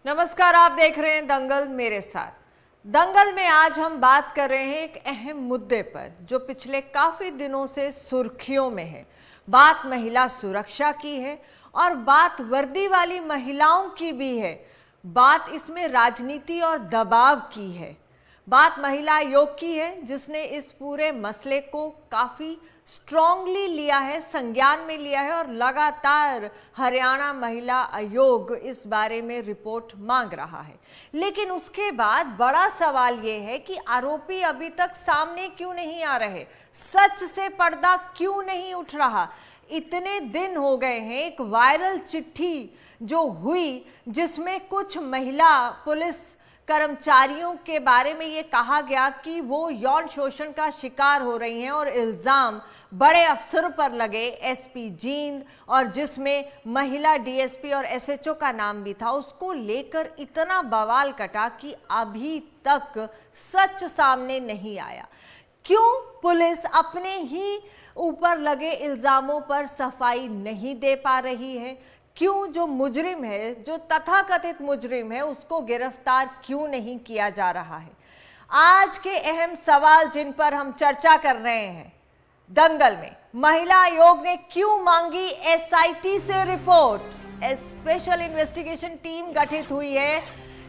नमस्कार, आप देख रहे हैं दंगल मेरे साथ। दंगल में आज हम बात कर रहे हैं एक अहम मुद्दे पर जो पिछले काफी दिनों से सुर्खियों में है। बात महिला सुरक्षा की है और बात वर्दी वाली महिलाओं की भी है। बात इसमें राजनीति और दबाव की है। बात महिला आयोग की है जिसने इस पूरे मसले को काफी स्ट्रांगली लिया है, संज्ञान में लिया है और लगातार हरियाणा महिला आयोग इस बारे में रिपोर्ट मांग रहा है। लेकिन उसके बाद बड़ा सवाल यह है कि आरोपी अभी तक सामने क्यों नहीं आ रहे, सच से पर्दा क्यों नहीं उठ रहा। इतने दिन हो गए हैं, एक वायरल चिट्ठी जो हुई जिसमें कुछ महिला पुलिस कर्मचारियों के बारे में ये कहा गया कि वो यौन शोषण का शिकार हो रही हैं और इल्जाम बड़े अफसरों पर लगे, एसपी जींद, और जिसमें महिला डीएसपी और एसएचओ का नाम भी था। उसको लेकर इतना बवाल कटा कि अभी तक सच सामने नहीं आया। क्यों पुलिस अपने ही ऊपर लगे इल्जामों पर सफाई नहीं दे पा रही है? क्यों जो मुजरिम है, जो तथाकथित मुजरिम है, उसको गिरफ्तार क्यों नहीं किया जा रहा है? आज के अहम सवाल जिन पर हम चर्चा कर रहे हैं दंगल में, महिला आयोग ने क्यों मांगी एसआईटी से रिपोर्ट? स्पेशल इन्वेस्टिगेशन टीम गठित हुई है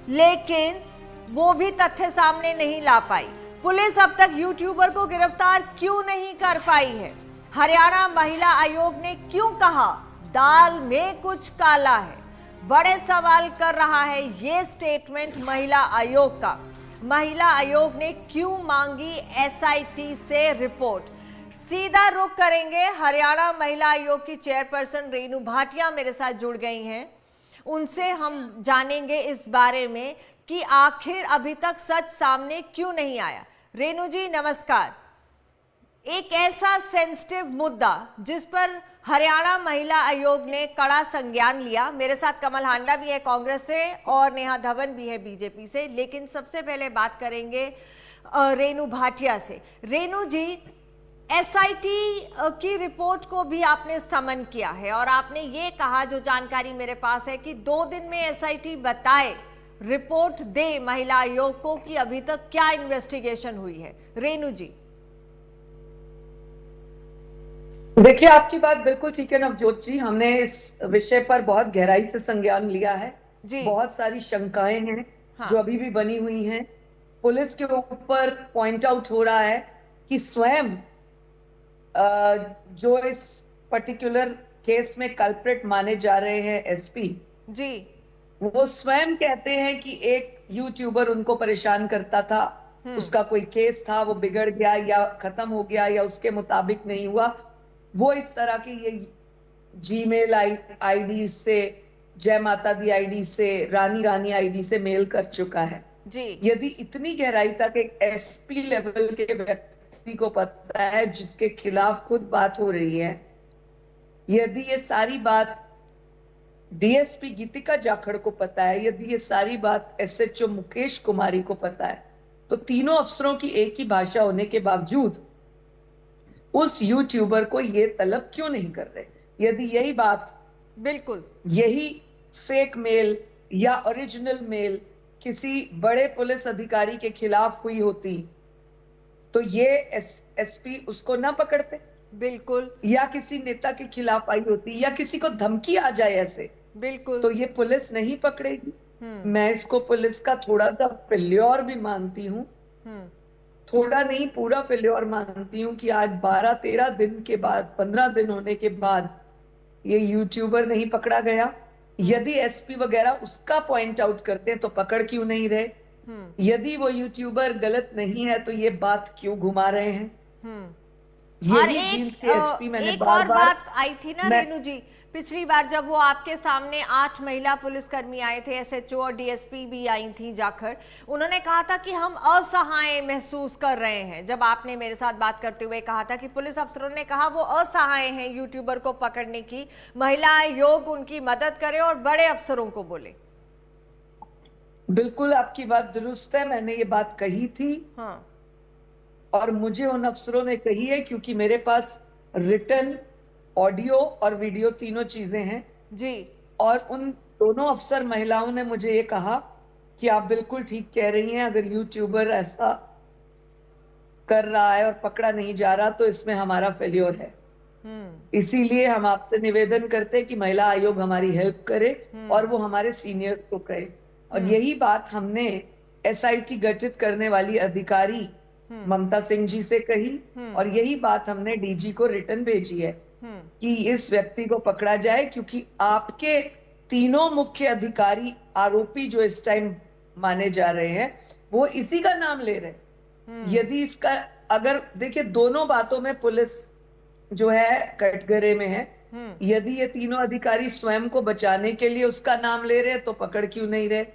लेकिन वो भी तथ्य सामने नहीं ला पाई। पुलिस अब तक यूट्यूबर को गिरफ्तार क्यों नहीं कर पाई है? हरियाणा महिला आयोग ने क्यों कहा दाल में कुछ काला है? बड़े सवाल कर रहा है ये स्टेटमेंट महिला आयोग का। महिला आयोग ने क्यों मांगी एसआईटी से रिपोर्ट? सीधा रुख करेंगे, हरियाणा महिला आयोग की चेयरपर्सन रेनू भाटिया मेरे साथ जुड़ गई हैं। उनसे हम जानेंगे इस बारे में कि आखिर अभी तक सच सामने क्यों नहीं आया। रेनू जी नमस्कार। एक ऐसा सेंसिटिव मुद्दा जिस पर हरियाणा महिला आयोग ने कड़ा संज्ञान लिया। मेरे साथ कमल हांडा भी है कांग्रेस से और नेहा धवन भी है बीजेपी से। लेकिन सबसे पहले बात करेंगे रेनू भाटिया से। रेनू जी, एसआईटी की रिपोर्ट को भी आपने समन किया है और आपने ये कहा, जो जानकारी मेरे पास है, कि 2 दिन में एसआईटी बताए, रिपोर्ट दे महिला आयोग को कि अभी तक क्या इन्वेस्टिगेशन हुई है। रेनू जी। देखिए, आपकी बात बिल्कुल ठीक है नवजोत जी। हमने इस विषय पर बहुत गहराई से संज्ञान लिया है जी। बहुत सारी शंकाएं हैं जो अभी भी बनी हुई हैं। पुलिस के ऊपर पॉइंट आउट हो रहा है कि स्वयं जो इस पर्टिकुलर केस में कल्प्रिट माने जा रहे हैं एसपी जी, वो स्वयं कहते हैं कि एक यूट्यूबर उनको परेशान करता था, उसका कोई केस था, वो बिगड़ गया या खत्म हो गया या उसके मुताबिक नहीं हुआ। वो इस तरह की ये जीमेल आईडी से, जय माता दी आईडी से, रानी आईडी से मेल कर चुका है जी। यदि इतनी गहराई तक एक एसपी लेवल के व्यक्ति को पता है जिसके खिलाफ खुद बात हो रही है, यदि ये सारी बात डीएसपी गीतिका जाखड़ को पता है, यदि ये सारी बात एसएचओ मुकेश कुमारी को पता है, तो तीनों अफसरों की एक ही भाषा होने के बावजूद उस यूट्यूबर को ये तलब क्यों नहीं कर रहे? यदि यही बात, बिल्कुल यही फेक मेल या ओरिजिनल मेल किसी बड़े पुलिस अधिकारी के खिलाफ हुई होती तो ये एसपी उसको ना पकड़ते, बिल्कुल, या किसी नेता के खिलाफ आई होती या किसी को धमकी आ जाए ऐसे, बिल्कुल, तो ये पुलिस नहीं पकड़ेगी। मैं इसको पुलिस का थोड़ा सा फेल्योर भी मानती हूँ, थोड़ा नहीं पूरा फेल्योर मानती हूँ कि आज 12-13 दिन के बाद, 15 दिन होने के बाद ये यूट्यूबर नहीं पकड़ा गया। यदि एसपी वगैरह उसका पॉइंट आउट करते हैं तो पकड़ क्यों नहीं रहे? यदि वो यूट्यूबर गलत नहीं है तो ये बात क्यों घुमा रहे हैं? यही जींद के एसपी मैंने एक और बात आई थी ना रेनू जी, पिछली बार जब वो आपके सामने 8 महिला पुलिसकर्मी आए थे, एसएचओ और डीएसपी भी आई थी जाखड़, उन्होंने कहा था कि हम असहाय महसूस कर रहे हैं। जब आपने मेरे साथ बात करते हुए कहा था कि पुलिस अफसरों ने कहा वो असहाय हैं यूट्यूबर को पकड़ने की, महिला आयोग उनकी मदद करे और बड़े अफसरों को बोले। बिल्कुल आपकी बात दुरुस्त है, मैंने ये बात कही थी। हाँ। और मुझे उन अफसरों ने कही है क्योंकि मेरे पास रिटन, ऑडियो और वीडियो तीनों चीजें हैं जी। और उन दोनों अफसर महिलाओं ने मुझे ये कहा कि आप बिल्कुल ठीक कह रही हैं, अगर यूट्यूबर ऐसा कर रहा है और पकड़ा नहीं जा रहा तो इसमें हमारा फेल्योर है। इसीलिए हम आपसे निवेदन करते हैं कि महिला आयोग हमारी हेल्प करे और वो हमारे सीनियर्स को कहे। और यही बात हमने एसआईटी गठित करने वाली अधिकारी ममता सिंह जी से कही और यही बात हमने डीजी को रिटर्न भेजी है कि इस व्यक्ति को पकड़ा जाए, क्योंकि आपके तीनों मुख्य अधिकारी आरोपी जो इस टाइम माने जा रहे हैं वो इसी का नाम ले रहे हैं। यदि इसका अगर देखिए दोनों बातों में पुलिस जो है कटघरे में है। यदि ये तीनों अधिकारी स्वयं को बचाने के लिए उसका नाम ले रहे हैं तो पकड़ क्यों नहीं रहे?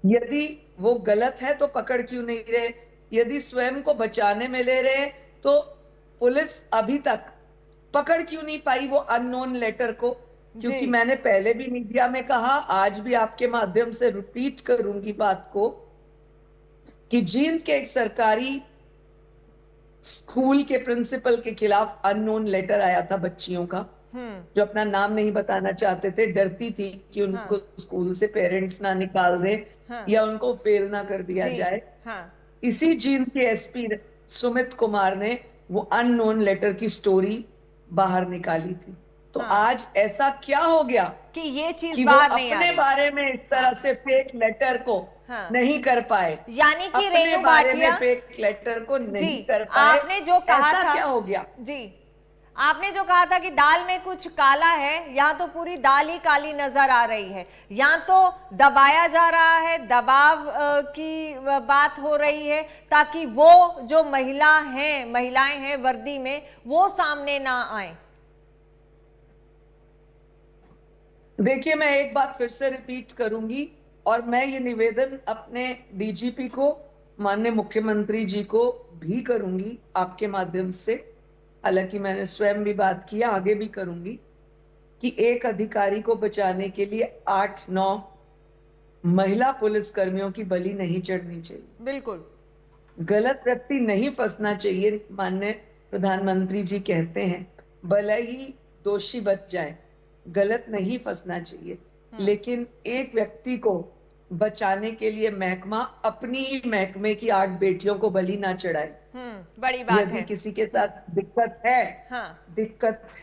यदि वो गलत है तो पकड़ क्यों नहीं रहे? यदि स्वयं को बचाने में ले रहे हैं तो पुलिस अभी तक पकड़ क्यों नहीं पाई वो अननोन लेटर को? क्योंकि मैंने पहले भी मीडिया में कहा, आज भी आपके माध्यम से रिपीट करूंगी बात को, कि जींद के एक सरकारी स्कूल के प्रिंसिपल के खिलाफ अननोन लेटर आया था बच्चियों का, जो अपना नाम नहीं बताना चाहते थे, डरती थी कि उनको स्कूल से पेरेंट्स ना निकाल दे या उनको फेल ना कर दिया जाए। इसी जींद के एसपी सुमित कुमार ने वो अननोन लेटर की स्टोरी बाहर निकाली थी। तो आज ऐसा क्या हो गया कि ये चीज कि बाहर वो नहीं अपने बारे में इस तरह से फेक लेटर को नहीं कर पाए, यानी कि अपने रेणु बारे भाटिया में फेक लेटर को नहीं कर पाए। आपने जो कहा ऐसा था क्या हो गया जी, आपने जो कहा था कि दाल में कुछ काला है, यहाँ तो पूरी दाल ही काली नजर आ रही है। यहाँ तो दबाया जा रहा है, दबाव की बात हो रही है ताकि वो जो महिलाएं हैं वर्दी में, वो सामने ना आए। देखिए, मैं एक बात फिर से रिपीट करूंगी और मैं ये निवेदन अपने डीजीपी को, माननीय मुख्यमंत्री जी को भी करूंगी आपके माध्यम से। हालांकि मैंने स्वयं भी बात किया, आगे भी करूंगी, कि एक अधिकारी को बचाने के लिए 8-9 महिला पुलिस कर्मियों की बलि नहीं चढ़नी चाहिए। बिल्कुल गलत व्यक्ति नहीं फंसना चाहिए। माननीय प्रधानमंत्री जी कहते हैं भले ही दोषी बच जाए, गलत नहीं फंसना चाहिए, लेकिन एक व्यक्ति को बचाने के लिए महकमा अपनी ही महकमे की 8 बेटियों को बलि ना चढ़ाए। बड़ी बात यदि है। किसी के साथ दिक्कत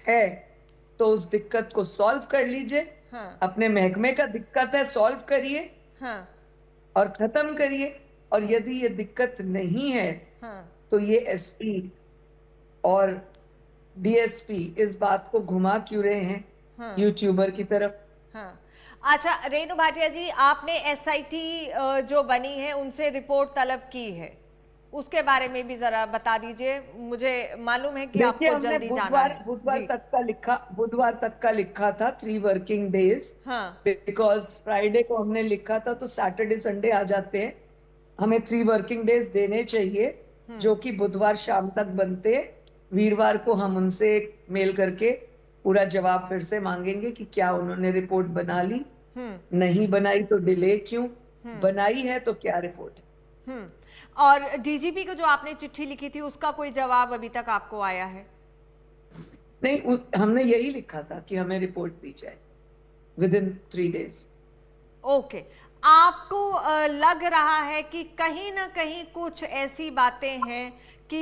है तो उस दिक्कत को सॉल्व कर लीजिए। अपने महकमे का दिक्कत है, सॉल्व करिए और खत्म करिए। और यदि ये दिक्कत नहीं है तो ये एसपी और डीएसपी इस बात को घुमा क्यों रहे हैं यूट्यूबर की तरफ? अच्छा रेणु भाटिया जी, आपने एसआईटी जो बनी है उनसे रिपोर्ट तलब की है, उसके बारे में भी जरा बता दीजिए। मुझे मालूम है कि आपको जल्दी जाना है। बुधवार तक का लिखा था 3 वर्किंग डेज, बिकॉज फ्राइडे को हमने लिखा था तो सैटरडे संडे आ जाते हैं। हमें 3 वर्किंग डेज देने चाहिए, जो कि बुधवार शाम तक बनते हैं। वीरवार को हम उनसे मेल करके पूरा जवाब फिर से मांगेंगे कि क्या उन्होंने रिपोर्ट बना ली, नहीं बनाई तो डिले क्यों, बनाई है तो क्या रिपोर्ट है। और डीजीपी को जो आपने चिट्ठी लिखी थी उसका कोई जवाब अभी तक आपको आया है? नहीं, हमने यही लिखा था कि हमें रिपोर्ट दी जाए विदिन 3 डेज। ओके, आपको लग रहा है कि कहीं ना कहीं कुछ ऐसी बातें हैं कि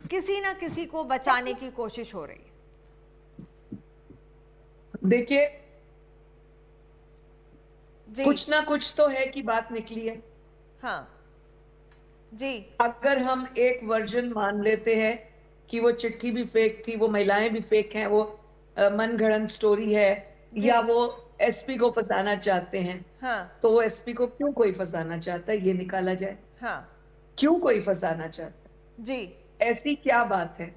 किसी ना किसी को बचाने की कोशिश हो रही है? देखिए, कुछ ना कुछ तो है कि बात निकली है। जी, अगर हम एक वर्जन मान लेते हैं कि वो चिट्ठी भी फेक थी, वो महिलाएं भी फेक हैं, वो मनगढ़ंत स्टोरी है, या वो एसपी को फंसाना चाहते हैं, तो वो एसपी को क्यों कोई फंसाना चाहता है, ये निकाला जाए। क्यों कोई फंसाना चाहता है जी, ऐसी क्या बात है?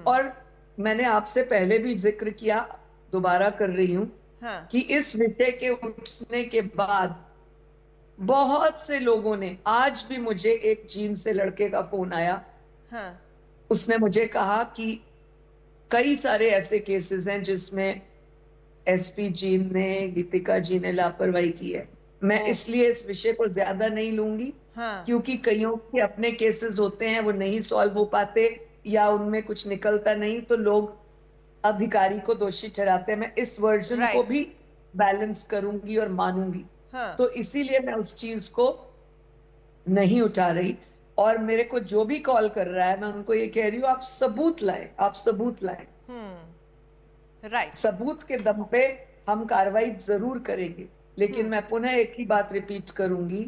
और मैंने आपसे पहले भी जिक्र किया, दोबारा कर रही हूं, कि इस विषय के उठने के बाद बहुत से लोगों ने, आज भी मुझे एक जींद से लड़के का फोन आया, उसने मुझे कहा कि कई सारे ऐसे केसेस हैं जिसमें एसपी जींद ने, गीतिका जी ने लापरवाही की है। मैं इसलिए इस विषय को ज्यादा नहीं लूंगी, क्योंकि कईयों के अपने केसेस होते हैं, वो नहीं सॉल्व हो पाते या उनमें कुछ निकलता नहीं, तो लोग अधिकारी को दोषी ठहराते हैं। मैं इस वर्जन को भी बैलेंस करूंगी और मानूंगी। हाँ। तो इसीलिए मैं उस चीज को नहीं उठा रही। और मेरे को जो भी कॉल कर रहा है, मैं उनको ये कह रही हूँ, आप सबूत लाएं, आप सबूत लाएं। राइट। सबूत के दम पे हम कार्रवाई जरूर करेंगे। लेकिन मैं पुनः एक ही बात रिपीट करूंगी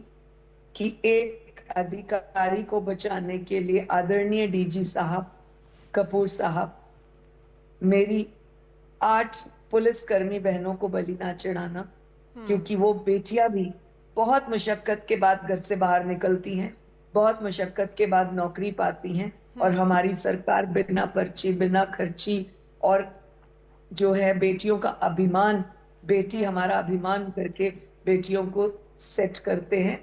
कि एक अधिकारी को बचाने के लिए आदरणीय डीजी साहब, कपूर साहब, मेरी 8 पुलिसकर्मी बहनों को बलि ना चढ़ाना, क्योंकि वो बेटियां भी बहुत मुशक्कत के बाद घर से बाहर निकलती हैं, बहुत मुशक्कत के बाद नौकरी पाती हैं, और हमारी सरकार बिना पर्ची, बिना खर्ची, और जो है बेटियों का अभिमान, बेटी हमारा अभिमान करके बेटियों को सेट करते हैं।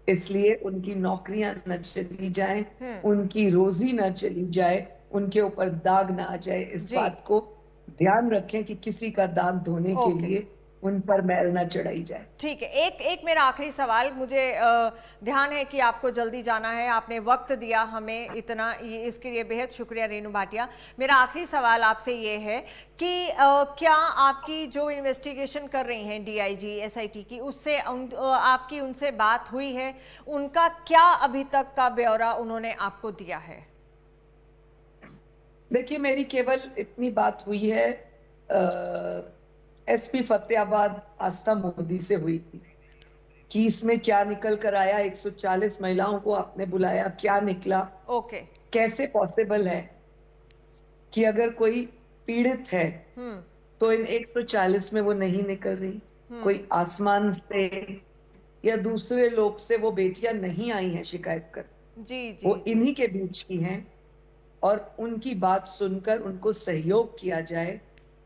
इसलिए उनकी नौकरियां न चली जाएं, उनकी रोजी न चली जाए, उनके ऊपर दाग ना आ जाए, इस बात को ध्यान रखें कि किसी का दाग धोने के लिए उन पर मैल ना चढ़ाई जाए। ठीक है, एक मेरा आखिरी सवाल, मुझे ध्यान है कि आपको जल्दी जाना है, आपने वक्त दिया हमें इतना, इसके लिए बेहद शुक्रिया रेणु भाटिया। मेरा आखिरी सवाल आपसे ये है कि क्या आपकी जो इन्वेस्टिगेशन कर रही हैं डीआईजी एसआईटी की, उससे आपकी उनसे बात हुई है? उनका क्या अभी तक का ब्यौरा उन्होंने आपको दिया है? देखिए, मेरी केवल इतनी बात हुई है, एसपी फतेहाबाद आस्था मोदी से हुई थी कि इसमें क्या निकल कर आया। 140 महिलाओं को आपने बुलाया, क्या निकला? कैसे पॉसिबल है कि अगर कोई पीड़ित है तो इन 140 में वो नहीं निकल रही? कोई आसमान से या दूसरे लोग से वो बेटियां नहीं आई हैं शिकायत कर, वो इन्हीं के बीच की हैं। और उनकी बात सुनकर उनको सहयोग किया जाए,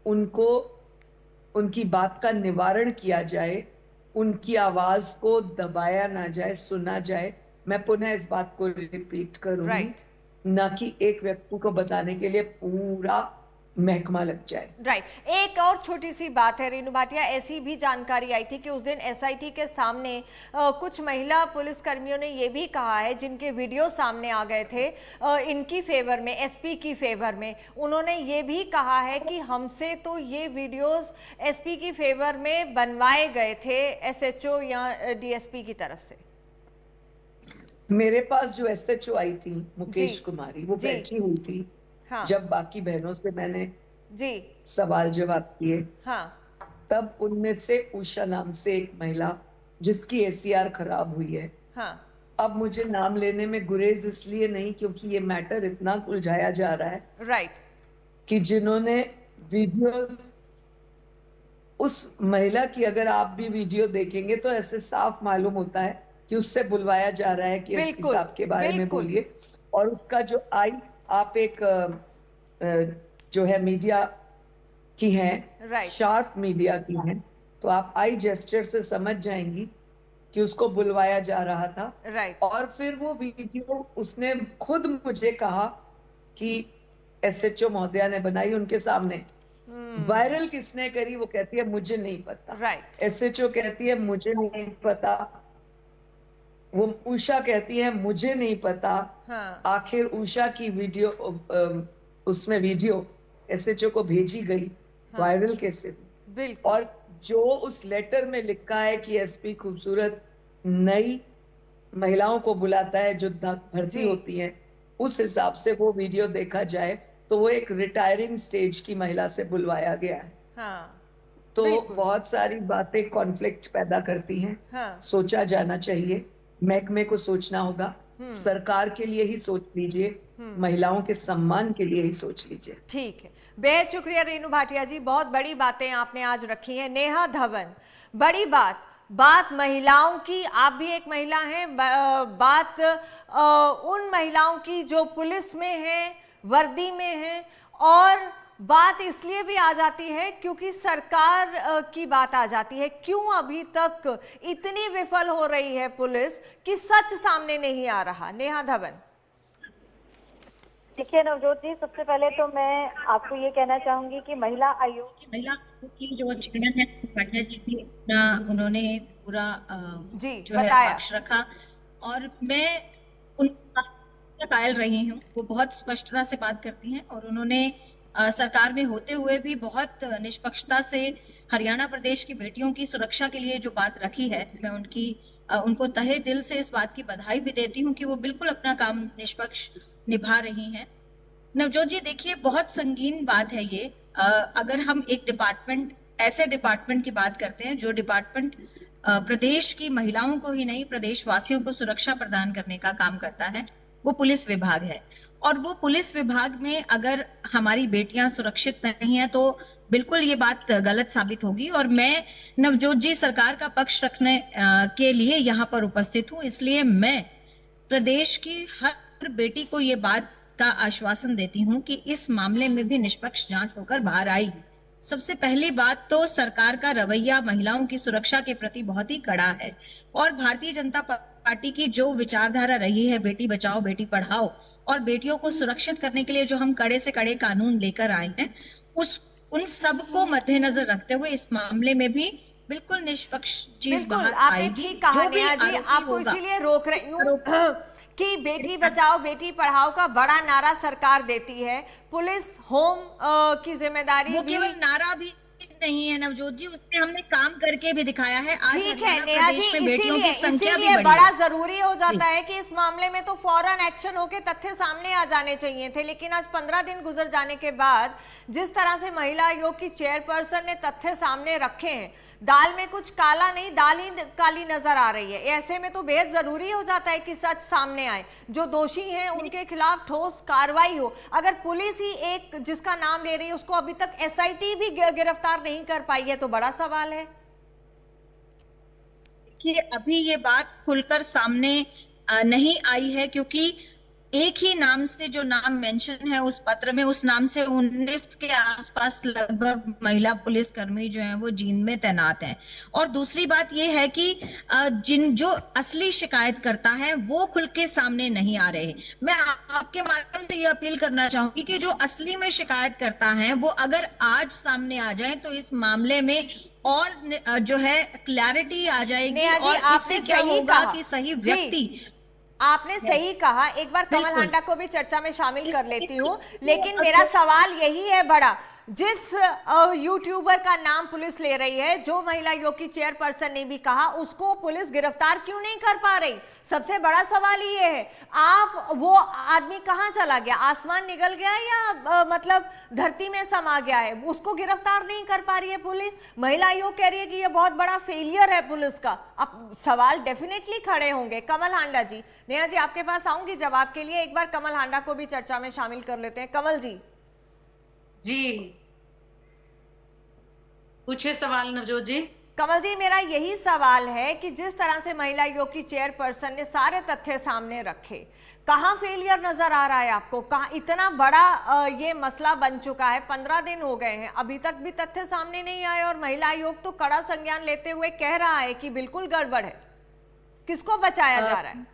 उनको उनकी बात का निवारण किया जाए, उनकी आवाज को दबाया ना जाए, सुना जाए। मैं पुनः इस बात को रिपीट करूंगी, ना कि एक व्यक्ति को बताने के लिए पूरा महकमा लग जाए। राइट। एक और छोटी सी बात है रेणु भाटिया, ऐसी भी जानकारी आई थी कि उस दिन एसआईटी के सामने कुछ महिला पुलिस कर्मियों ने यह भी कहा है, जिनके वीडियो सामने आ गए थे इनकी फेवर में, एसपी की फेवर में, उन्होंने ये भी कहा है कि हमसे तो ये वीडियोस एसपी की फेवर में बनवाए गए थे एसएचओ या डीएसपी की तरफ से। मेरे पास जो एसएचओ आई थी मुकेश कुमारी, वो बैठी हुई थी। हाँ। जब बाकी बहनों से मैंने सवाल जवाब किए, तब उनमें से उषा नाम से एक महिला, जिसकी एसीआर खराब हुई है, अब मुझे नाम लेने में गुरेज इसलिए नहीं क्योंकि ये मैटर इतना उलझाया जा रहा है, कि जिन्होंने वीडियो, उस महिला की अगर आप भी वीडियो देखेंगे तो ऐसे साफ मालूम होता है कि उससे बुलवाया जा रहा है कि एसपी साहब के बारे में बोलिए। और उसका जो आई, आप एक जो है मीडिया की हैं, शार्प मीडिया की हैं, तो आप आई जेस्चर से समझ जाएंगी कि उसको बुलवाया जा रहा था। और फिर वो वीडियो उसने खुद मुझे कहा कि एसएचओ महोदया ने बनाई उनके सामने। वायरल किसने करी? वो कहती है मुझे नहीं पता। एसएचओ कहती है मुझे नहीं पता। वो उषा कहती है मुझे नहीं पता। आखिर उषा की वीडियो, उसमें वीडियो एसएचओ को भेजी गई, वायरल कैसे? और जो उस लेटर में लिखा है कि एसपी खूबसूरत नई महिलाओं को बुलाता है जो भर्ती होती हैं, उस हिसाब से वो वीडियो देखा जाए तो वो एक रिटायरिंग स्टेज की महिला से बुलवाया गया है। तो बहुत सारी बातें कॉन्फ्लिक्ट पैदा करती हैं। सोचा जाना चाहिए, महकमे को सोचना होगा, सरकार के लिए ही सोच लीजिए, महिलाओं के सम्मान के लिए ही सोच लीजिए। ठीक है, बेहद शुक्रिया रेणु भाटिया जी, बहुत बड़ी बातें आपने आज रखी हैं। नेहा धवन, बड़ी बात महिलाओं की, आप भी एक महिला हैं, बात उन महिलाओं की जो पुलिस में हैं, वर्दी में हैं, और बात इसलिए भी आ जाती है क्योंकि सरकार की बात आ जाती है। क्यों अभी तक इतनी विफल हो रही है पुलिस कि सच सामने नहीं आ रहा? नेहा धवन। देखिए नवजोत जी, सबसे पहले तो मैं आपको ये कहना चाहूंगी कि महिला आयोग की जो चेयरमैन है भाटिया जी की, उन्होंने पूरा जो है पक्ष रखा, और मैं उनका कायल रही हूँ। वो बहुत स्पष्टता से बात करती हैं, और उन्होंने सरकार में होते हुए भी बहुत निष्पक्षता से हरियाणा प्रदेश की बेटियों की सुरक्षा के लिए जो बात रखी है, मैं उनको तहे दिल से इस बात की बधाई भी देती हूँ कि वो बिल्कुल अपना काम निष्पक्ष निभा रही हैं। नवजोत जी, देखिए, बहुत संगीन बात है ये। अगर हम एक ऐसे डिपार्टमेंट की बात करते हैं जो डिपार्टमेंट प्रदेश की महिलाओं को ही नहीं, प्रदेश वासियों को सुरक्षा प्रदान करने का काम करता है, वो पुलिस विभाग है। और वो पुलिस विभाग में अगर हमारी बेटियां सुरक्षित नहीं है तो बिल्कुल ये बात गलत साबित होगी। और मैं नवजोत जी सरकार का पक्ष रखने के लिए यहाँ पर उपस्थित हूँ, इसलिए मैं प्रदेश की हर बेटी को ये बात का आश्वासन देती हूँ कि इस मामले में भी निष्पक्ष जांच होकर बाहर आई। सबसे पहली बात तो सरकार का रवैया महिलाओं की सुरक्षा के प्रति बहुत ही कड़ा है, और भारतीय जनता पार्टी की जो विचारधारा रही है, बेटी बचाओ बेटी पढ़ाओ, और बेटियों को सुरक्षित करने के लिए जो हम कड़े से कड़े कानून लेकर आए हैं, उन सब को मद्देनजर रखते हुए इस मामले में भी बिल्कुल निष्पक्ष चीज बाहर आएगी। जो भी आपको इसीलिए रोक रही हूँ कि बेटी बचाओ बेटी पढ़ाओ का बड़ा नारा सरकार देती है, पुलिस होम की जिम्मेदारी वो केवल नारा भी नहीं है नवजोत जी, उसमें हमने काम करके भी दिखाया है। आज ठीक है नेहा जी, इसीलिए बड़ा जरूरी हो जाता है कि इस मामले में तो फौरन एक्शन होके तथ्य सामने आ जाने चाहिए थे, लेकिन आज 15 दिन गुजर जाने के बाद जिस तरह से महिला आयोग की चेयरपर्सन ने तथ्य सामने रखे हैं, दाल में कुछ काला नहीं, दाल ही काली नजर आ रही है। ऐसे में तो बेहद जरूरी हो जाता है कि सच सामने आए, जो दोषी हैं उनके खिलाफ ठोस कार्रवाई हो। अगर पुलिस ही एक जिसका नाम ले रही है उसको अभी तक एसआईटी भी गिरफ्तार नहीं कर पाई है तो बड़ा सवाल है कि अभी ये बात खुलकर सामने नहीं आई है, क्योंकि एक ही नाम से जो नाम मेंशन है उस पत्र में, उस नाम से 19 के आसपास लगभग महिला पुलिसकर्मी जो हैं वो जींद में तैनात हैं। और दूसरी बात ये है कि जो असली शिकायत करता है वो खुल के सामने नहीं आ रहे। मैं आपके माध्यम से ये अपील करना चाहूंगी कि जो असली में शिकायत करता है वो अगर आज सामने आ जाए तो इस मामले में और जो है क्लैरिटी आ जाएगी, और इससे क्या होगा कि सही व्यक्ति। आपने सही कहा, एक बार कमल हांडा को भी चर्चा में शामिल कर लेती हूँ, लेकिन मेरा सवाल यही है बड़ा, जिस यूट्यूबर का नाम पुलिस ले रही है, जो महिला आयोग की चेयरपर्सन ने भी कहा, उसको पुलिस गिरफ्तार क्यों नहीं कर पा रही? सबसे बड़ा सवाल ये है, वो आदमी कहाँ चला गया? आसमान निकल गया या मतलब धरती में समा गया है? उसको गिरफ्तार नहीं कर पा रही है पुलिस। महिला आयोग कह रही है कि ये बहुत बड़ा फेलियर है पुलिस का। अब सवाल डेफिनेटली खड़े होंगे। कमल हांडा जी, नेहा जी आपके पास आऊंगी जवाब के लिए, एक बार कमल हांडा को भी चर्चा में शामिल कर लेते हैं। कमल जी पूछे सवाल नवजोत जी। कमल जी, मेरा यही सवाल है कि जिस तरह से महिला आयोग की चेयरपर्सन ने सारे तथ्य सामने रखे, कहां फेलियर नजर आ रहा है आपको? कहां इतना बड़ा ये मसला बन चुका है, 15 दिन हो गए हैं, अभी तक भी तथ्य सामने नहीं आए, और महिला आयोग तो कड़ा संज्ञान लेते हुए कह रहा है कि बिल्कुल गड़बड़ है। किसको बचाया जा रहा है?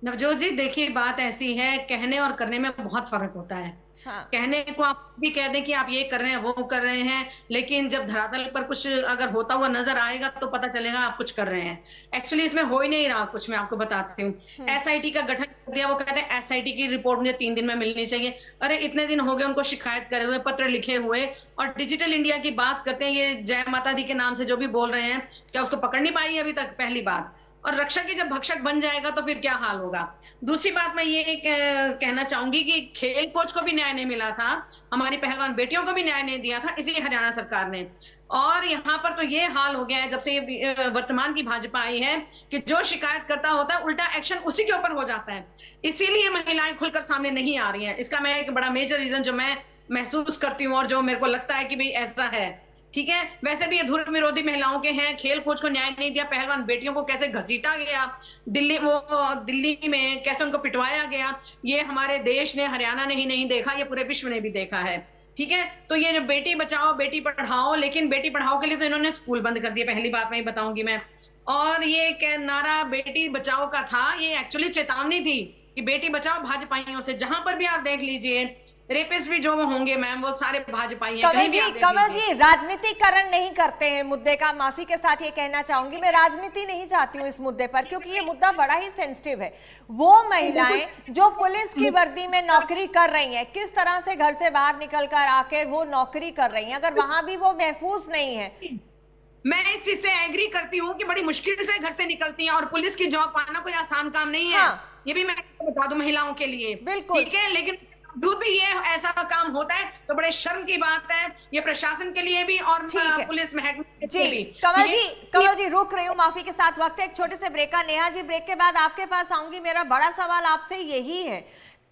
नवजोत जी, देखिए बात ऐसी है, कहने और करने में बहुत फर्क होता है। हाँ। कहने को आप भी कह दें कि आप ये कर रहे हैं वो कर रहे हैं, लेकिन जब धरातल पर कुछ अगर होता हुआ नजर आएगा तो पता चलेगा आप कुछ कर रहे हैं। एक्चुअली इसमें हो ही नहीं रहा कुछ, मैं आपको बताती हूँ। एसआईटी का गठन कर दिया, वो कहते हैं एसआईटी की रिपोर्ट मुझे 3 दिन में मिलनी चाहिए। अरे इतने दिन हो गए उनको शिकायत करे हुए, पत्र लिखे हुए, और डिजिटल इंडिया की बात करते हैं, ये जय माता दी के नाम से जो भी बोल रहे हैं, क्या उसको पकड़ नहीं पाई अभी तक? पहली बात। और रक्षा की जब भक्षक बन जाएगा तो फिर क्या हाल होगा? दूसरी बात मैं ये कहना चाहूंगी कि खेल कोच को भी न्याय नहीं मिला था, हमारी पहलवान बेटियों को भी न्याय नहीं दिया था, इसी हरियाणा सरकार ने। और यहाँ पर तो ये हाल हो गया है जब से ये वर्तमान की भाजपा आई है कि जो शिकायत करता होता है उल्टा एक्शन उसी के ऊपर हो जाता है। इसीलिए महिलाएं खुलकर सामने नहीं आ रही हैं। इसका मैं एक बड़ा मेजर रीजन जो मैं महसूस करती हूँ और जो मेरे को लगता है कि भाई ऐसा है, ठीक है। वैसे भी ये धर्म विरोधी महिलाओं के हैं, खेल कोच को न्याय नहीं दिया, पहलवान बेटियों को कैसे घसीटा गया दिल्ली में, कैसे उनको पिटवाया गया, ये हमारे देश ने, हरियाणा ने ही नहीं देखा, ये पूरे विश्व ने भी देखा है, ठीक है। तो ये जो बेटी बचाओ बेटी पढ़ाओ, लेकिन बेटी पढ़ाओ के लिए तो इन्होंने स्कूल बंद कर दिए, पहली बात मैं बताऊंगी मैं। और ये नारा बेटी बचाओ का था, ये एक्चुअली चेतावनी थी कि बेटी बचाओ भाजपाइयों से। जहां पर भी आप देख लीजिए रेपिस्ट भी जो वो होंगे मैम, वो सारे भाजपाई हैं। कमल जी राजनीतिकरण नहीं करते हैं मुद्दे का, माफी के साथ ये कहना चाहूंगी, मैं राजनीति नहीं चाहती हूँ इस मुद्दे पर, क्योंकि ये मुद्दा बड़ा ही सेंसिटिव है। वो महिलाएं जो पुलिस की वर्दी में नौकरी कर रही हैं, किस तरह से घर से बाहर निकल कर आकर वो नौकरी कर रही हैं, अगर वहां भी वो महफूज नहीं है। मैं इस चीज से एग्री करती हूँ कि बड़ी मुश्किल से घर से निकलती हैं, और पुलिस की जॉब पाना कोई आसान काम नहीं है। हाँ। ये भी मैं बता दूं महिलाओं के लिए, बिल्कुल ठीक है, लेकिन दूध भी ये ऐसा काम होता है तो बड़े शर्म की बात है, ये प्रशासन के लिए भी और पुलिस महकमे के लिए भी। कमल जी रुक रही हूँ, माफी के साथ वक्त है एक छोटे से ब्रेक का। नेहा जी ब्रेक के बाद आपके पास आऊंगी। मेरा बड़ा सवाल आपसे यही है,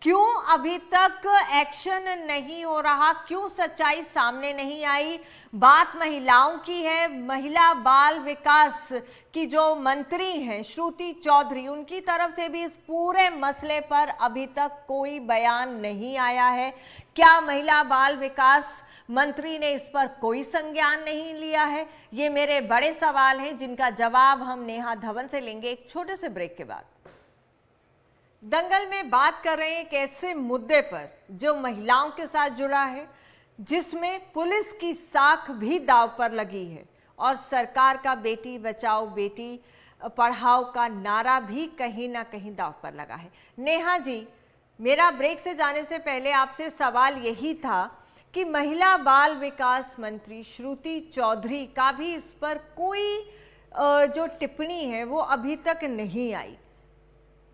क्यों अभी तक एक्शन नहीं हो रहा, क्यों सच्चाई सामने नहीं आई? बात महिलाओं की है। महिला बाल विकास की जो मंत्री हैं श्रुति चौधरी, उनकी तरफ से भी इस पूरे मसले पर अभी तक कोई बयान नहीं आया है। क्या महिला बाल विकास मंत्री ने इस पर कोई संज्ञान नहीं लिया है? ये मेरे बड़े सवाल हैं जिनका जवाब हम नेहा धवन से लेंगे एक छोटे से ब्रेक के बाद। दंगल में बात कर रहे हैं एक ऐसे मुद्दे पर जो महिलाओं के साथ जुड़ा है, जिसमें पुलिस की साख भी दांव पर लगी है और सरकार का बेटी बचाओ बेटी पढ़ाओ का नारा भी कहीं ना कहीं दांव पर लगा है। नेहा जी, मेरा ब्रेक से जाने से पहले आपसे सवाल यही था कि महिला बाल विकास मंत्री श्रुति चौधरी का भी इस पर कोई जो टिप्पणी है वो अभी तक नहीं आई।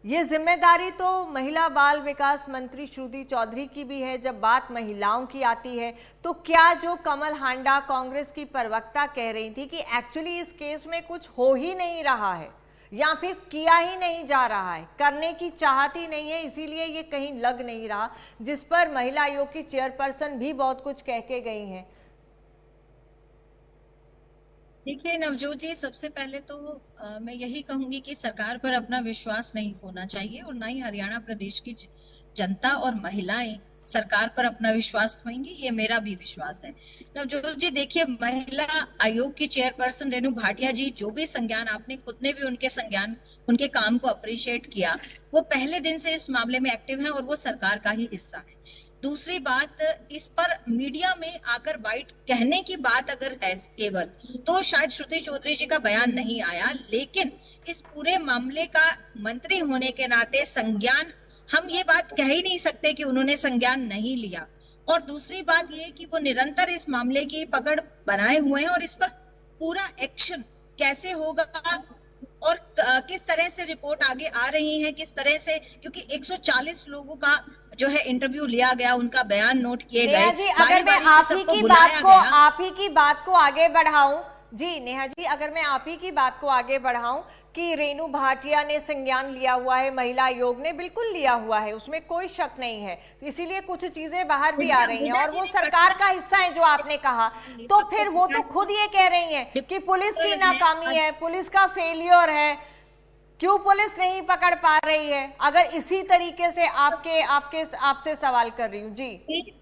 ये जिम्मेदारी तो महिला बाल विकास मंत्री श्रुति चौधरी की भी है। जब बात महिलाओं की आती है तो क्या जो कमल हांडा कांग्रेस की प्रवक्ता कह रही थी कि एक्चुअली इस केस में कुछ हो ही नहीं रहा है या फिर किया ही नहीं जा रहा है, करने की चाहत ही नहीं है, इसीलिए ये कहीं लग नहीं रहा, जिस पर महिला आयोग की चेयरपर्सन भी बहुत कुछ कह के गई हैं। देखिए नवजोत जी, सबसे पहले तो मैं यही कहूंगी कि सरकार पर अपना विश्वास नहीं खोना चाहिए और ना ही हरियाणा प्रदेश की जनता और महिलाएं सरकार पर अपना विश्वास खोएंगी, ये मेरा भी विश्वास है। नवजोत जी देखिए, महिला आयोग की चेयरपर्सन रेणु भाटिया जी, जो भी संज्ञान आपने खुद ने भी उनके काम को अप्रिशिएट किया, वो पहले दिन से इस मामले में एक्टिव है और वो सरकार का ही हिस्सा है। दूसरी बात, इस पर मीडिया में आकर बाइट कहने की बात अगर है केवल, तो शायद श्रुति चौधरी जी का बयान नहीं आया, लेकिन इस पूरे मामले का मंत्री होने के नाते संज्ञान, हम ये बात कह ही नहीं सकते कि उन्होंने संज्ञान नहीं लिया। और दूसरी बात ये कि वो निरंतर इस मामले की पकड़ बनाए हुए हैं और इस पर पूरा एक्शन कैसे होगा और किस तरह से रिपोर्ट आगे आ रही है, किस तरह से, क्योंकि 140 लोगों का जो है इंटरव्यू लिया गया, उनका बयान नोट किए गए। जी, अगर मैं आप ही की बात को आगे बढ़ाऊं, जी नेहा जी, अगर मैं आप ही की बात को आगे बढ़ाऊं कि रेणु भाटिया ने संज्ञान लिया हुआ है, महिला आयोग ने बिल्कुल लिया हुआ है, उसमें कोई शक नहीं है, इसीलिए कुछ चीजें बाहर भी आ रही हैं और वो सरकार का हिस्सा है जो आपने कहा, तो फिर वो तो खुद ये कह रही हैं कि पुलिस की नाकामी है, पुलिस का फेलियर है, क्यों पुलिस नहीं पकड़ पा रही है? अगर इसी तरीके से आपसे सवाल कर रही हूँ। जी,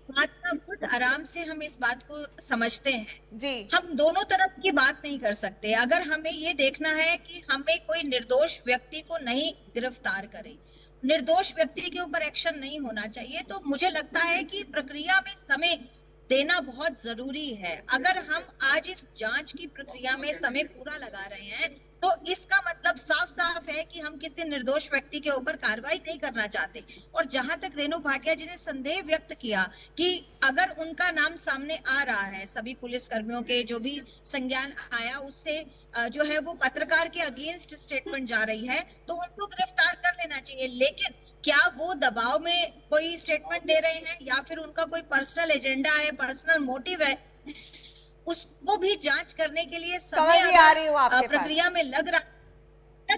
बात ना बहुत आराम से हम इस बात को समझते हैं जी, हम दोनों तरफ की बात नहीं कर सकते। अगर हमें ये देखना है कि हमें कोई निर्दोष व्यक्ति को नहीं गिरफ्तार करे, निर्दोष व्यक्ति के ऊपर एक्शन नहीं होना चाहिए, तो मुझे लगता है कि प्रक्रिया में समय देना बहुत जरूरी है। अगर हम आज इस जांच की प्रक्रिया में समय पूरा लगा रहे हैं तो इसका मतलब साफ साफ है कि हम किसी निर्दोष व्यक्ति के ऊपर कार्रवाई नहीं करना चाहते। और जहां तक रेणु भाटिया जी ने संदेह व्यक्त किया कि अगर उनका नाम सामने आ रहा है, सभी पुलिस कर्मियों के जो भी संज्ञान आया उससे जो है वो पत्रकार के अगेंस्ट स्टेटमेंट जा रही है, तो उनको गिरफ्तार कर लेना चाहिए। लेकिन क्या वो दबाव में कोई स्टेटमेंट दे रहे हैं या फिर उनका कोई पर्सनल एजेंडा है, पर्सनल मोटिव है, उसको भी जांच करने के लिए समय प्रक्रिया में लग रहा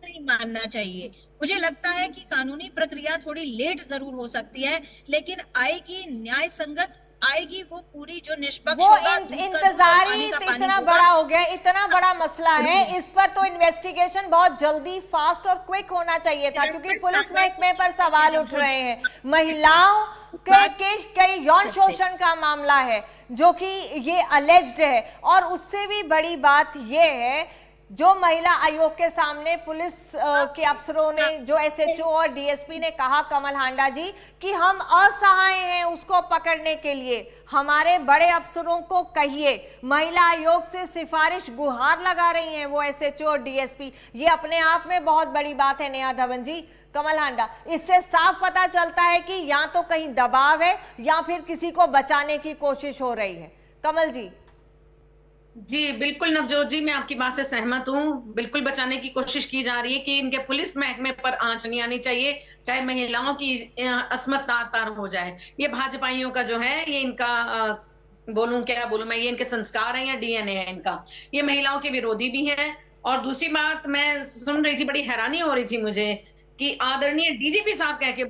नहीं मानना चाहिए। मुझे लगता है कि कानूनी प्रक्रिया थोड़ी लेट जरूर हो सकती है, लेकिन आएगी, न्याय संगत आएगी, वो पूरी जो निष्पक्ष होगा। इंतजार ही इतना बड़ा हो गया, इतना बड़ा मसला है, इस पर तो इन्वेस्टिगेशन बहुत जल्दी, फास्ट और क्विक होना चाहिए था, क्योंकि पुलिस महकमे पर सवाल उठ रहे हैं, महिलाओं के यौन शोषण का मामला है जो कि ये अलेज्ड है, और उससे भी बड़ी बात ये है जो महिला आयोग के सामने पुलिस के अफसरों ने, जो एसएचओ और डीएसपी ने कहा कमल हांडा जी कि हम असहाय हैं उसको पकड़ने के लिए, हमारे बड़े अफसरों को कहिए। महिला आयोग से सिफारिश गुहार लगा रही हैं वो एसएचओ और डीएसपी। ये अपने आप में बहुत बड़ी बात है नेहा धवन जी। कमल हांडा, इससे साफ पता चलता है कि या तो कहीं दबाव है या फिर किसी को बचाने की कोशिश हो रही है। कमल जी। जी बिल्कुल नवजोत जी, मैं आपकी बात से सहमत हूँ। बिल्कुल बचाने की कोशिश की जा रही है कि इनके पुलिस महकमे पर आंच नहीं आनी चाहिए, चाहे महिलाओं की अस्मत तार हो जाए। ये भाजपाइयों का जो है, ये इनका बोलूं क्या बोलूं मैं, ये इनके संस्कार हैं या डीएनए है इनका। ये महिलाओं के विरोधी भी है। और दूसरी बात मैं सुन रही थी, बड़ी हैरानी हो रही थी मुझे कि आदरणीय डीजीपी साहब कह के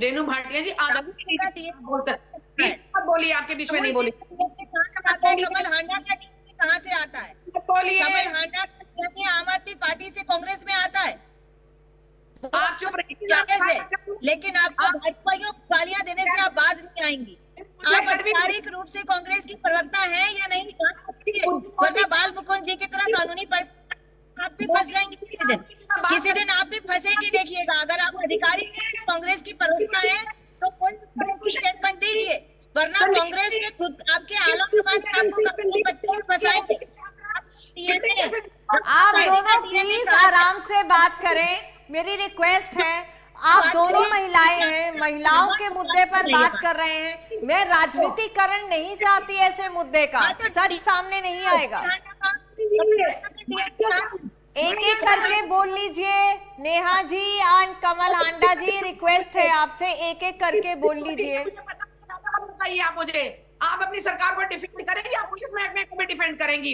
रेणु भाटिया जी आदरणीय बोली, आपके बीच में नहीं बोली। कमल हांडा का कहाँ से आता है? बोलिए। कमल हांडा आम आदमी पार्टी से कांग्रेस में आता है। आप चुप रहिए। लेकिन आपको भाजपाइयों को गालियां देने से आप बाज नहीं आएंगी। आप आधिकारिक रूप से कांग्रेस की प्रवक्ता है या नहीं, वरना बाल मुकुंद जी की तरह कानूनी पर आप भी फंस जाएंगे किसी दिन आप भी फंसेंगे। देखिएगा, अगर आप अधिकारी कांग्रेस की प्रवक्ता है तो कोई स्टेटमेंट दीजिए, वरना कांग्रेस के खुद आपके आला कमान आपको कभी बच्चे फंसाएंगे। आप दोनों प्लीज आराम से बात करें, मेरी रिक्वेस्ट है। आप दोनों महिलाएं हैं, महिलाओं के मुद्दे पर बात कर रहे हैं। मैं राजनीतिकरण नहीं चाहती ऐसे मुद्दे का, सच सामने नहीं आएगा। एक एक करके बोल लीजिए। नेहा जी एंड कमल हांडा जी, रिक्वेस्ट है आपसे, एक एक करके बोल लीजिए। बताइए आप मुझे, आप अपनी सरकार को डिफेंड करेंगी या पुलिस महकमे को भी डिफेंड करेंगी?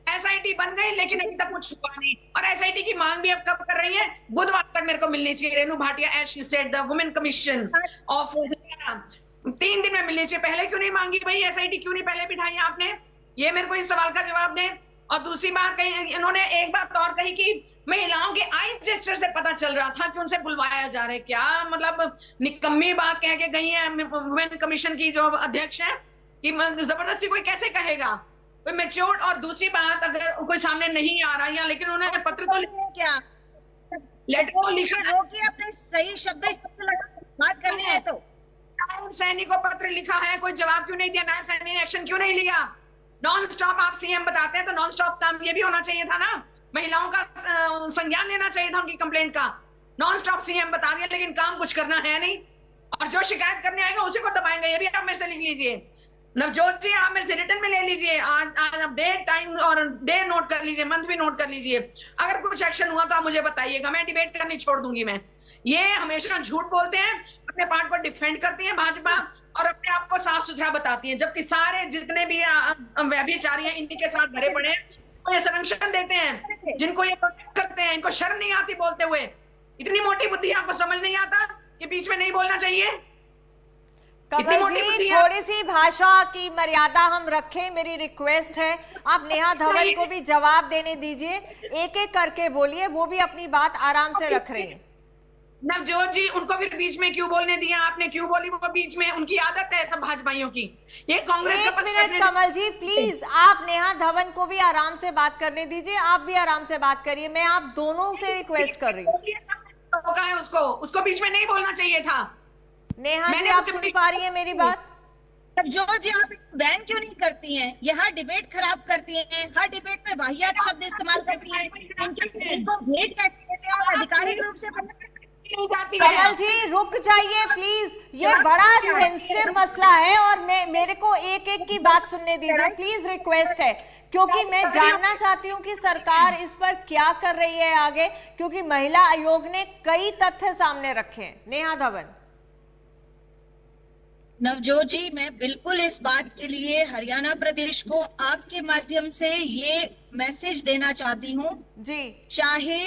एसआईटी बन गई लेकिन अभी तक कुछ हुआ नहीं, और एसआईटी की मांग भी अब कब कर रही है? बुधवार तक मेरे को मिलनी चाहिए Renu Bhatia, as she said, the women commission of 3 दिन में मिलनी चाहिए। पहले क्यों नहीं मांगी भाई? एसआईटी क्यों नहीं पहले बिठाई आपने? ये मेरे को इस सवाल का जवाब दें। और दूसरी बात कही, इन्होंने एक बात और कही कि महिलाओं के आई जेस्चर से पता चल रहा था कि उनसे बुलवाया जा रहा है। क्या मतलब निकम्मी बात कह के गई है वुमेन कमीशन की जो अध्यक्ष है, कि जबरदस्ती कोई कैसे कहेगा, कोई मैच्योर। और दूसरी बात, अगर कोई सामने नहीं आ रहा या, लेकिन उन्होंने पत्र तो क्या लेटर तो लिखा, रोकिए अपने सही शब्द बात करनी है तो। नायब सैनी को पत्र लिखा है, कोई जवाब क्यों नहीं दिया? नायब सैनी ने एक्शन क्यों नहीं लिया? नॉन स्टॉप आप सीएम बताते हैं तो नॉन स्टॉप काम ये भी होना चाहिए था ना, महिलाओं का संज्ञान लेना चाहिए था उनकी कंप्लेंट का। नॉन स्टॉप सीएम बता दिया लेकिन काम कुछ करना है नहीं, और जो शिकायत करने आएगा उसी को दबाएंगे। ये भी आप मेरे से लिख लीजिए। नवजोत जी, आप मेरे से रिटर्न में ले लीजिए, आज आप डेट, टाइम और डे नोट कर लीजिए, मंथ भी नोट कर लीजिए। अगर कुछ एक्शन हुआ तो आप मुझे बताइएगा, मैं डिबेट करनी छोड़ दूंगी। मैं ये हमेशा झूठ बोलते हैं, अपने पार्ट को डिफेंड करती है भाजपा और अपने आप को साफ सुथरा बताती है, जबकि सारे जितने भी व्यभिचारी हैं इनके साथ भरे पड़े हैं, तो ये संरक्षण देते हैं, जिनको ये प्रोटेक्ट करते हैं। इनको शर्म नहीं आती बोलते हुए? इतनी मोटी बुद्धि आपको समझ नहीं आता कि बीच में नहीं बोलना चाहिए? कमल जी, थोड़ी सी भाषा की मर्यादा हम रखें, मेरी रिक्वेस्ट है। आप नेहा धवन को भी जवाब देने दीजिए, एक एक करके बोलिए, वो भी अपनी बात आराम से रख रही है। नवजोत जी, उनको फिर बीच में क्यों बोलने दिया आपने? क्यों बोली वो बीच में? उनकी आदत है सब भाजपाइयों की। ये कांग्रेस का 1 मिनट कमल जी प्लीज, आप नेहा धवन को भी आराम से बात करने दीजिए, आप भी आराम से बात करिए। मैं आप दोनों से रिक्वेस्ट कर रही हूँ। उसको बीच में नहीं बोलना चाहिए था। नेहा जी, आप सुन पा रही है मेरी बात? जो जी आप बैन क्यों नहीं करती हैं? यहाँ डिबेट खराब करती हैं, हर डिबेट में वाहियात शब्द इस्तेमाल करती हैं, इनको भेज करती हैं और आधिकारिक रूप से कमल जी रुक जाइए प्लीज, ये बड़ा सेंसिटिव मसला है और मेरे को एक एक की बात सुनने दीजिए प्लीज, रिक्वेस्ट है, क्योंकि मैं जानना चाहती हूँ कि सरकार इस पर क्या कर रही है आगे, क्योंकि महिला आयोग ने कई तथ्य सामने रखे हैं। नेहा धवन। नवजोत जी, मैं बिल्कुल इस बात के लिए हरियाणा प्रदेश को आपके माध्यम से ये मैसेज देना चाहती हूँ जी, चाहे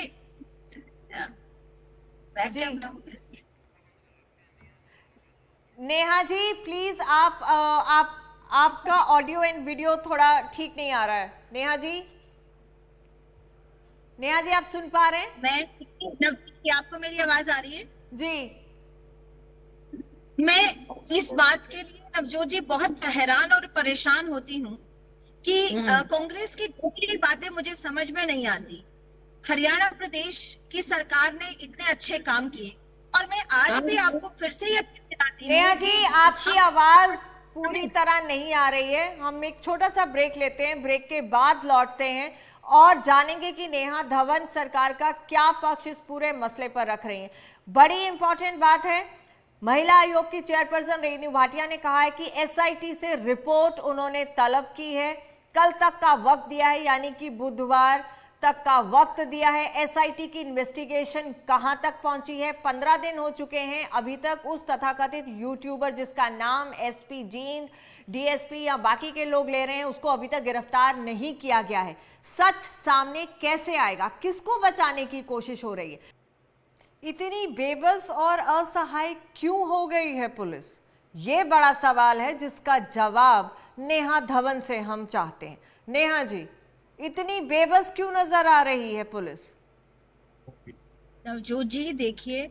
जी नेहा जी प्लीज, आपका ऑडियो एंड वीडियो थोड़ा ठीक नहीं आ रहा है। नेहा जी, नेहा जी आप सुन पा रहे हैं? मैं आपको मेरी आवाज आ रही है? जी, मैं इस बात के लिए नवजोत जी बहुत हैरान और परेशान होती हूँ कि कांग्रेस की दूसरी बातें मुझे समझ में नहीं आती। हरियाणा प्रदेश की सरकार ने इतने अच्छे काम किए और मैं आज भी आपको फिर से ये दिलाती हूं। नेहा जी, आपकी आवाज पूरी तरह नहीं आ रही है। हम एक छोटा सा ब्रेक लेते हैं, ब्रेक के बाद लौटते हैं और जानेंगे कि नेहा धवन सरकार का क्या पक्ष इस पूरे मसले पर रख रही हैं। बड़ी इंपॉर्टेंट बात है, महिला आयोग की चेयरपर्सन रेणु भाटिया ने कहा है कि एसआईटी से रिपोर्ट उन्होंने तलब की है, कल तक का वक्त दिया है, यानी कि बुधवार तक का वक्त दिया है। एसआईटी की इन्वेस्टिगेशन कहां तक पहुंची है? 15 दिन हो चुके हैं, अभी तक उस तथाकथित यूट्यूबर जिसका नाम एसपी जींद, डीएसपी या बाकी के लोग ले रहे हैं, उसको अभी तक गिरफ्तार नहीं किया गया है। सच सामने कैसे आएगा? किसको बचाने की कोशिश हो रही है? इतनी बेबस और असहाय क्यों हो गई है पुलिस? ये बड़ा सवाल है जिसका जवाब नेहा धवन से हम चाहते हैं। नेहा जी, इतनी बेबस क्यों नजर आ रही है पुलिस? नवजोत जी, देखिए,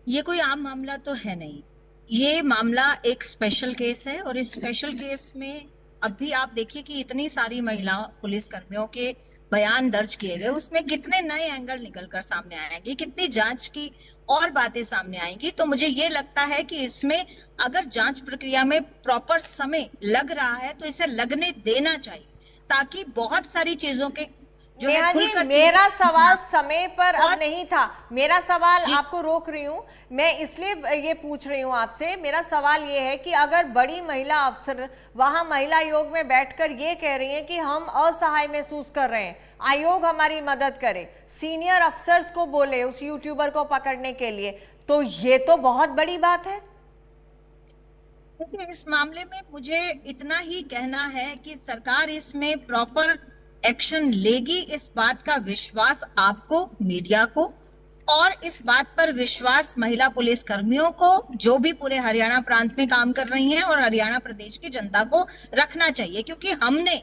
ये कोई आम मामला तो है नहीं। ये मामला एक स्पेशल केस है और इस स्पेशल केस में अभी आप देखिए कि इतनी सारी महिला पुलिस कर्मियों के बयान दर्ज किए गए, उसमें कितने नए एंगल निकलकर सामने आएंगे, कितनी जांच की और बातें सामने आएंगी। तो मुझे ये लगता है कि इसमें अगर जांच प्रक्रिया में प्रॉपर समय लग रहा है तो इसे लगने देना चाहिए, ताकि बहुत सारी चीजों के जो है खुलकर। मेरा सवाल समय पर अब नहीं था, मेरा सवाल, आपको रोक रही हूं मैं इसलिए ये पूछ रही हूं आपसे। मेरा सवाल ये है कि अगर बड़ी महिला अफसर वहां महिला आयोग में बैठकर ये कह रही हैं कि हम असहाय महसूस कर रहे हैं, आयोग हमारी मदद करे, सीनियर अफसर्स को बोले उस यूट्यूबर को पकड़ने के लिए, तो ये तो बहुत बड़ी बात है। देखिए, इस मामले में मुझे इतना ही कहना है कि सरकार इसमें प्रॉपर एक्शन लेगी, इस बात का विश्वास आपको, मीडिया को, और इस बात पर विश्वास महिला पुलिस कर्मियों को जो भी पूरे हरियाणा प्रांत में काम कर रही हैं और हरियाणा प्रदेश की जनता को रखना चाहिए। क्योंकि हमने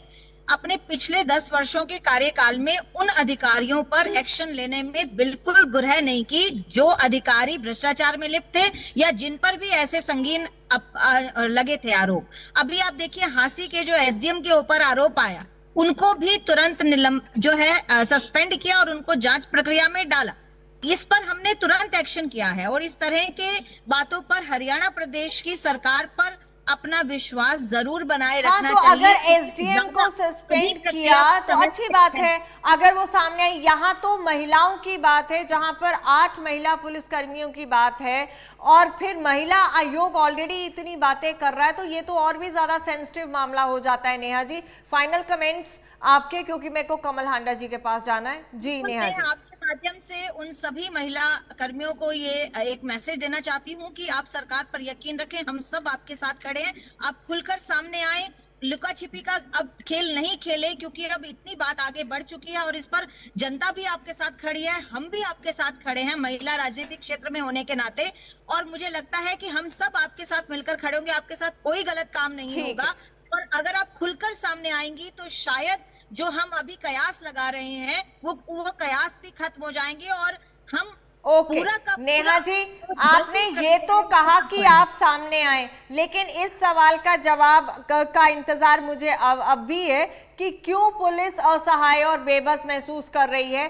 अपने पिछले 10 वर्षों के कार्यकाल में उन अधिकारियों पर एक्शन लेने में बिल्कुल गुरह नहीं की जो अधिकारी भ्रष्टाचार में लिप्त थे या जिन पर भी ऐसे संगीन लगे थे आरोप। अभी आप देखिए, हांसी के जो एसडीएम के ऊपर आरोप आया, उनको भी तुरंत जो है सस्पेंड किया और उनको जांच प्रक्रिया में डाला। इस पर हमने तुरंत एक्शन किया है और इस तरह के बातों पर हरियाणा प्रदेश की सरकार पर अपना विश्वास जरूर बनाए रखना तो चाहिए। अगर एसडीएम को सस्पेंड किया तो अच्छी बात है, अगर वो सामने आई। यहाँ तो महिलाओं की बात है, जहां पर 8 महिला पुलिस कर्मियों की बात है और फिर महिला आयोग ऑलरेडी इतनी बातें कर रहा है, तो ये तो और भी ज्यादा सेंसिटिव मामला हो जाता है। नेहा जी, फाइनल कमेंट्स आपके, क्योंकि मेरे को कमल हांडा जी के पास जाना है। जी नेहा जी, आपके माध्यम से उन सभी महिला कर्मियों को ये एक मैसेज देना चाहती हूँ कि आप सरकार पर यकीन रखें, हम सब आपके साथ खड़े हैं। आप खुलकर सामने आए, लुका छिपी का अब खेल नहीं खेले, क्योंकि अब इतनी बात आगे बढ़ चुकी है और इस पर जनता भी आपके साथ खड़ी है, हम भी आपके साथ खड़े हैं महिला राजनीतिक क्षेत्र में होने के नाते। और मुझे लगता है कि हम सब आपके साथ मिलकर खड़े होंगे, आपके साथ कोई गलत काम नहीं होगा। और अगर आप खुलकर सामने आएंगी तो शायद जो हम अभी कयास लगा रहे हैं वो कयास भी खत्म हो जाएंगे और हम पूरा का नेहा जी, आपने ये तो कहा कि आप सामने आए, लेकिन इस सवाल का जवाब का इंतजार मुझे अब भी है कि क्यों पुलिस असहाय और बेबस महसूस कर रही है।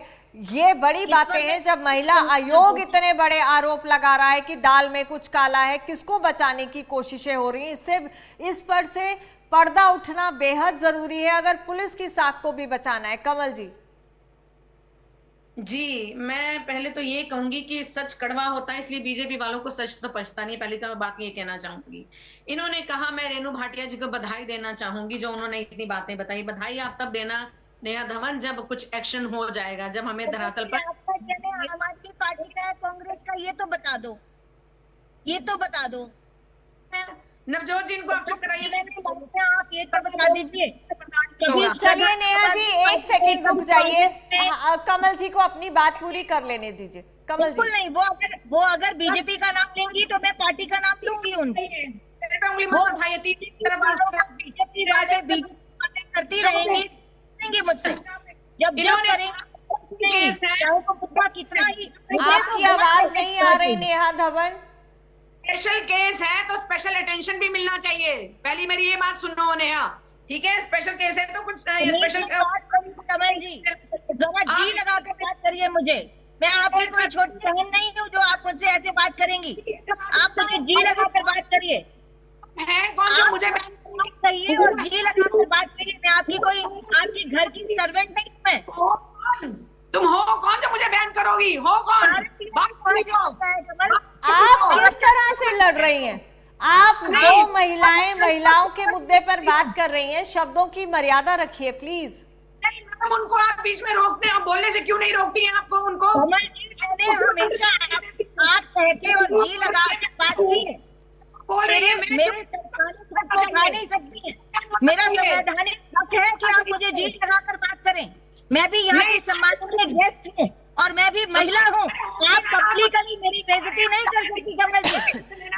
ये बड़ी बातें हैं जब महिला आयोग इतने बड़े आरोप लगा रहा है कि दाल में कुछ काला है, किसको बचाने की कोशिशें हो रही हैं। इससे इस पर से पर्दा उठना बेहद जरूरी है अगर पुलिस की साख को भी बचाना है। कमल जी, मैं पहले तो ये कहूंगी कि सच कड़वा होता है, इसलिए बीजेपी वालों को सच तो पछता नहीं। पहले तो मैं बात ये कहना चाहूंगी, इन्होंने कहा, मैं रेणु भाटिया जी को बधाई देना चाहूंगी जो उन्होंने इतनी बातें बताई। बधाई आप तब देना नेहा धवन जब कुछ एक्शन हो जाएगा, जब हमें धरातल पर। आम आदमी पार्टी का है, कांग्रेस का, ये तो बता दो, ये तो बता दो। नवजोत जी, इनको आप चुप कराइए, आप ये तो बता दीजिए। चलिए नेहा जी, एक सेकंड रुक जाइए, कमल जी को अपनी बात पूरी कर लेने दीजिए। कमल जी, नहीं, वो अगर बीजेपी का नाम लेंगी तो मैं पार्टी का नाम लूंगी उनकी। बीजेपी करती रहेंगी मुझसे, जब करेंगे चाहे तो मुद्दा कितना ही। आपकी आवाज नहीं आ रही नेहा धवन। स्पेशल केस है तो स्पेशल अटेंशन भी मिलना चाहिए। पहली मेरी ये बात सुनो नेहा, ठीक है, स्पेशल केस है तो कुछ स्पेशल। कमल जी जरा जी लगा के बात करिए मुझे, मैं आपकी कोई छोटी बहन नहीं हूँ जो आप मुझसे ऐसे बात करेंगी। आप मुझे जी लगा कर बात करिए। कौन जो मुझे कहिए और जी लगा कर बात करिए। मैं आपकी कोई आपके घर की सर्वेंट नहीं हूँ मैं। तुम हो कौन जो मुझे बैन करोगी? हो कौन? आप किस तरह से लड़ रही हैं? आप दो महिलाओं के मुद्दे पर बात कर रही हैं, शब्दों की मर्यादा रखिए प्लीज। मैडम उनको आप बीच में रोकते हैं, आप बोलने से क्यों नहीं रोकती हैं आपको उनको? मैंने हमेशा आप कहते और जी लगा के बात की है। बोल रही है मेरे खा नहीं सकती है। मेरा संवैधानिक हक है कि आप मुझे जी लगाकर बात करें। मैं भी यहाँ की सम्माननीय गेस्ट हूँ और मैं भी महिला हूँ। आप पब्लिकली मेरी बेइज्जती नहीं कर सकती कमल जी।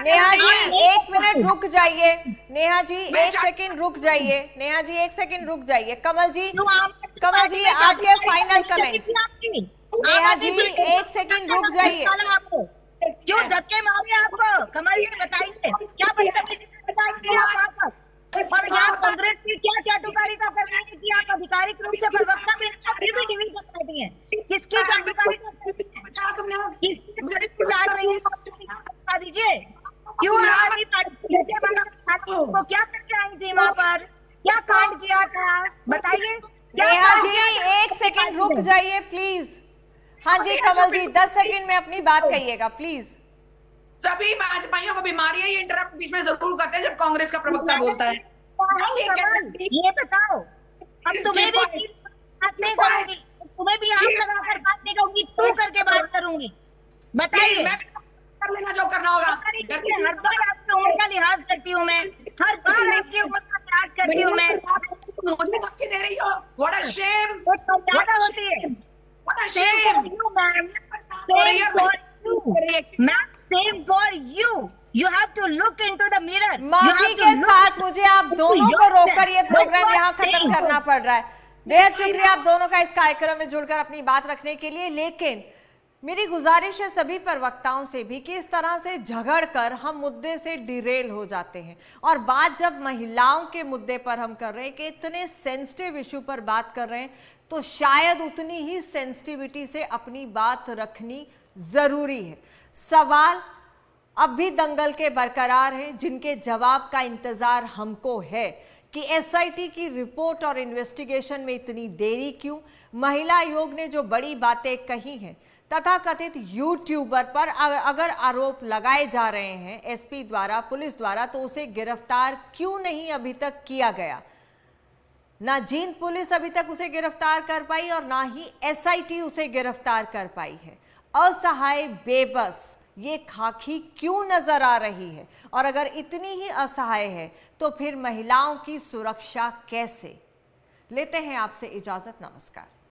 नेहा जी 1 मिनट रुक जाइए। नेहा जी 1 सेकंड रुक जाइए। नेहा जी 1 सेकंड रुक जाइए। कमल जी आपके final comments. Neha ji 1 second रुक जाइए। क्यों धक्के मारे आपको? कमल जी बताइए क्या बदतमीजी बताइए आप वहाँ पर? और यहाँ कांग्रेस की क्या चाटुकारिता कर रही है कि आप आधिकारिक रूप से प्रवक्ता भी डिवीजन करती हैं। किसकी चाटुकारिता बता दीजिए। क्यों आदमी को क्या करके आई थी वहाँ पर? क्या कांड किया था बताइए। नेहा जी 1 सेकंड रुक जाइए प्लीज। हाँ जी कमल जी 10 सेकंड में अपनी बात कहिएगा प्लीज। सभी भाजपाइयों को बीमारियां ये इंटरप्ट बीच में जरूर करते हैं जब कांग्रेस का प्रवक्ता बोलता है। ये बताओ अब तुम्हें भी बात नहीं करूंगी, तुम्हें भी आग लगाकर बात नहीं करूंगी, तू करके बात करूंगी। बताइए कर लेना जो करना होगा। हर बार आपकी उम्र का लिहाज करती हूँ मैं, हर बार आपकी उम्र का लिहाज करती हूँ मैं। मुझे धमकी दे रही हो? What a shame! ज्यादा होती है। What a shame! Same for you. You have to look into the mirror. माफी के साथ मुझे आप दोनों को रोककर ये प्रोग्राम यहाँ खत्म करना पड़ रहा है। बेहद शुक्रिया आप दोनों का इस कार्यक्रम में जुड़कर अपनी बात रखने के लिए। लेकिन मेरी गुजारिश है सभी प्रवक्ताओं से भी कि इस तरह से झगड़ कर हम मुद्दे से डिरेल हो जाते हैं। और बात जब महिलाओं के मुद्दे पर हम कर रहे हैं कि इतने सेंसिटिव इशू पर बात कर रहे हैं, तो शायद उतनी ही सेंसिटिविटी से अपनी बात रखनी जरूरी है। सवाल अब भी दंगल के बरकरार हैं, जिनके जवाब का इंतजार हमको है कि एसआईटी की रिपोर्ट और इन्वेस्टिगेशन में इतनी देरी क्यों? महिला आयोग ने जो बड़ी बातें कही हैं, तथा कथित यूट्यूबर पर अगर आरोप लगाए जा रहे हैं एसपी द्वारा, पुलिस द्वारा, तो उसे गिरफ्तार क्यों नहीं अभी तक किया गया? ना जींद पुलिस अभी तक उसे गिरफ्तार कर पाई और ना ही एसआईटी उसे गिरफ्तार कर पाई है। असहाय, बेबस ये खाकी क्यों नजर आ रही है? और अगर इतनी ही असहाय है तो फिर महिलाओं की सुरक्षा कैसे? लेते हैं आपसे इजाजत। नमस्कार।